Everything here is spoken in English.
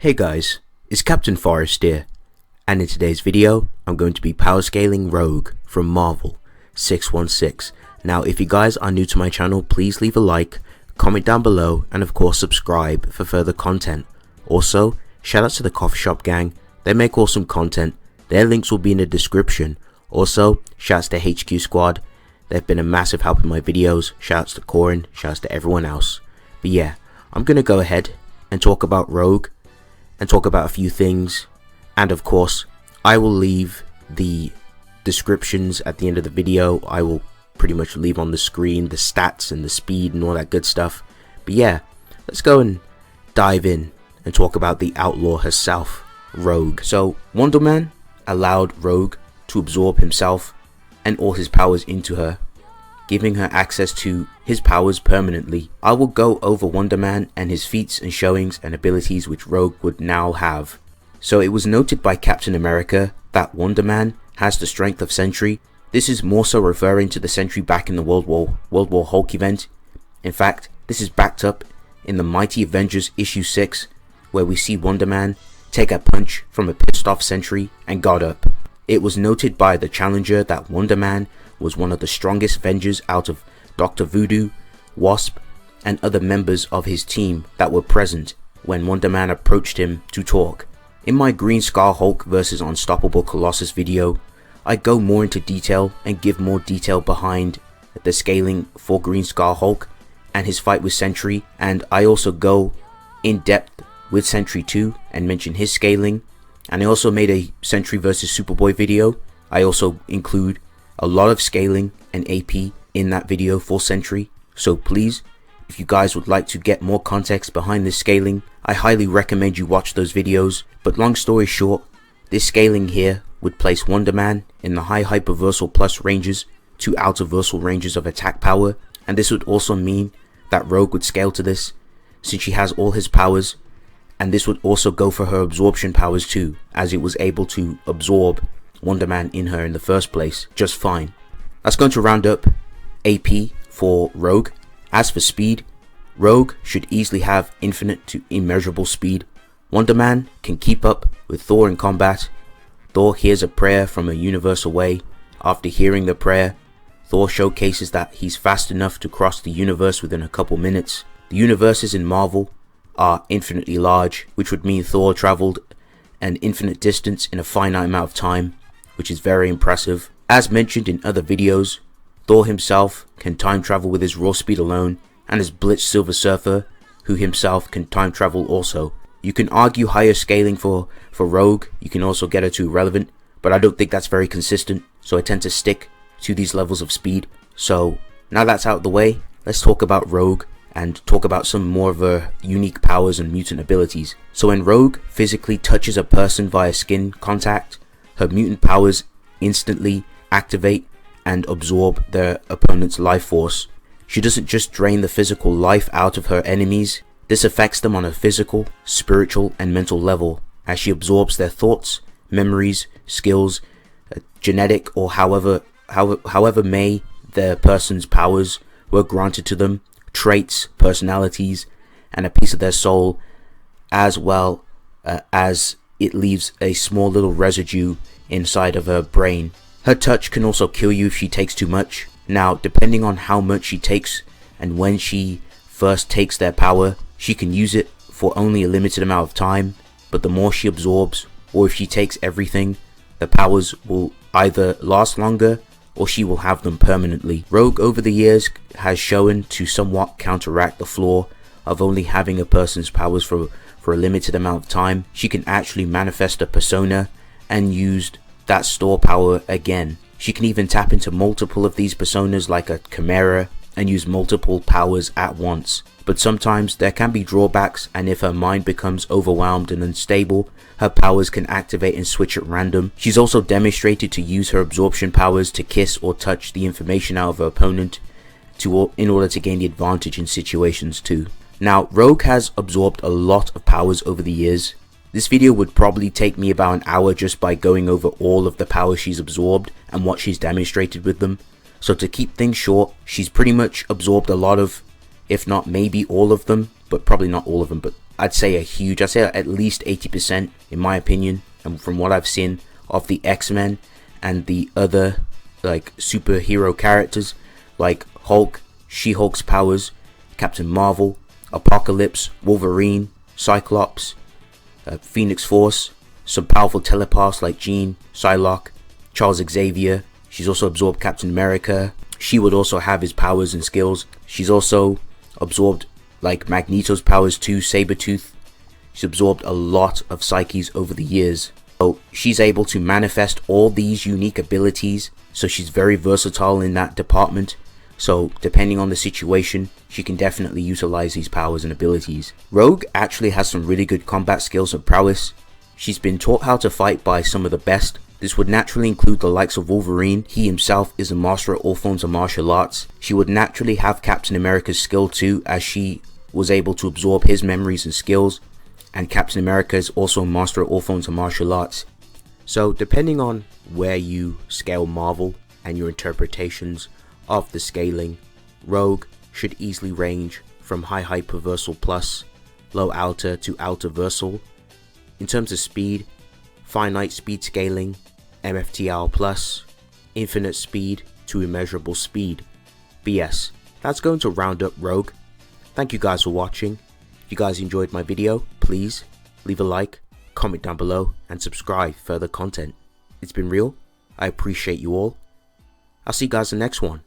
Hey guys, it's Captain Forrest here, and in today's video I'm going to be power scaling Rogue from Marvel 616. Now if you guys are new to my channel, please leave a like, comment down below, and of course subscribe for further content. Also, shout out to the coffee shop gang, they make awesome content, their links will be in the description. Also, shouts to HQ Squad, they've been a massive help in my videos. Shouts to Korin, shouts to everyone else. But yeah, I'm gonna go ahead and talk about Rogue and talk about a few things, and of course I will leave the descriptions at the end of the video. I will pretty much leave on the screen the stats and the speed and all that good stuff. But yeah, let's go and dive in and talk about the outlaw herself, Rogue. So Wonder Man allowed Rogue to absorb himself and all his powers into her, giving her access to his powers permanently. I will go over Wonder Man and his feats and showings and abilities which Rogue would now have. So it was noted by Captain America that Wonder Man has the strength of Sentry. This is more so referring to the Sentry back in the World War Hulk event. In fact, this is backed up in the Mighty Avengers issue 6, where we see Wonder Man take a punch from a pissed off Sentry and got up. It was noted by the Challenger that Wonder Man was one of the strongest Avengers out of Dr. Voodoo, Wasp, and other members of his team that were present when Wonder Man approached him to talk. In my Green Scar Hulk vs Unstoppable Colossus video, I go more into detail and give more detail behind the scaling for Green Scar Hulk and his fight with Sentry, and I also go in depth with Sentry 2 and mention his scaling. And I also made a Sentry vs Superboy video. I also include a lot of scaling and AP in that video for Sentry. So please, if you guys would like to get more context behind this scaling, I highly recommend you watch those videos. But long story short, this scaling here would place Wonder Man in the high hyperversal plus ranges to outerversal ranges of attack power, and this would also mean that Rogue would scale to this since she has all his powers, and this would also go for her absorption powers too, as it was able to absorb Wonder Man in her in the first place just fine. That's going to round up AP for Rogue. As for speed, Rogue should easily have infinite to immeasurable speed. Wonder Man can keep up with Thor in combat. Thor hears a prayer from a universe away. After hearing the prayer, Thor showcases that he's fast enough to cross the universe within a couple minutes. The universes in Marvel are infinitely large, which would mean Thor traveled an infinite distance in a finite amount of time, which is very impressive. As mentioned in other videos, Thor himself can time travel with his raw speed alone, and his Blitz Silver Surfer, who himself can time travel also. You can argue higher scaling for Rogue, you can also get her to irrelevant, but I don't think that's very consistent, so I tend to stick to these levels of speed. So now that's out of the way, let's talk about Rogue and talk about some more of her unique powers and mutant abilities. So when Rogue physically touches a person via skin contact, her mutant powers instantly activate and absorb their opponent's life force. She doesn't just drain the physical life out of her enemies, this affects them on a physical, spiritual, and mental level, as she absorbs their thoughts, memories, skills, genetic, or however may their person's powers were granted to them, traits, personalities, and a piece of their soul, as well as it leaves a small little residue inside of her brain. Her touch can also kill you if she takes too much. Now, depending on how much she takes and when she first takes their power, she can use it for only a limited amount of time, but the more she absorbs, or if she takes everything, the powers will either last longer or she will have them permanently. Rogue over the years has shown to somewhat counteract the flaw of only having a person's powers for a limited amount of time. She can actually manifest a persona and use that store power again. She can even tap into multiple of these personas like a chimera and use multiple powers at once. But sometimes there can be drawbacks, and if her mind becomes overwhelmed and unstable, her powers can activate and switch at random. She's also demonstrated to use her absorption powers to kiss or touch the information out of her opponent in order to gain the advantage in situations too. Now, Rogue has absorbed a lot of powers over the years. This video would probably take me about an hour just by going over all of the powers she's absorbed and what she's demonstrated with them. So to keep things short, she's pretty much absorbed a lot of, if not maybe all of them, but probably not all of them, but I'd say at least 80% in my opinion, and from what I've seen of the X-Men and the other like superhero characters like Hulk, She-Hulk's powers, Captain Marvel, Apocalypse, Wolverine, Cyclops, Phoenix Force, some powerful telepaths like Jean, Psylocke, Charles Xavier. She's also absorbed Captain America. She would also have his powers and skills. She's also absorbed like Magneto's powers too, Sabretooth. She's absorbed a lot of psyches over the years. So she's able to manifest all these unique abilities. So she's very versatile in that department. So depending on the situation, she can definitely utilize these powers and abilities. Rogue actually has some really good combat skills and prowess. She's been taught how to fight by some of the best. This would naturally include the likes of Wolverine. He himself is a master at all forms of martial arts. She would naturally have Captain America's skill too, as she was able to absorb his memories and skills. And Captain America is also a master at all forms of martial arts. So depending on where you scale Marvel and your interpretations of the scaling, Rogue should easily range from high hyperversal plus, low alter to alter versal. In terms of speed, finite speed scaling, MFTL plus, infinite speed to immeasurable speed. But yes, that's going to round up Rogue. Thank you guys for watching. If you guys enjoyed my video, please leave a like, comment down below, and subscribe for further content. It's been real. I appreciate you all. I'll see you guys in the next one.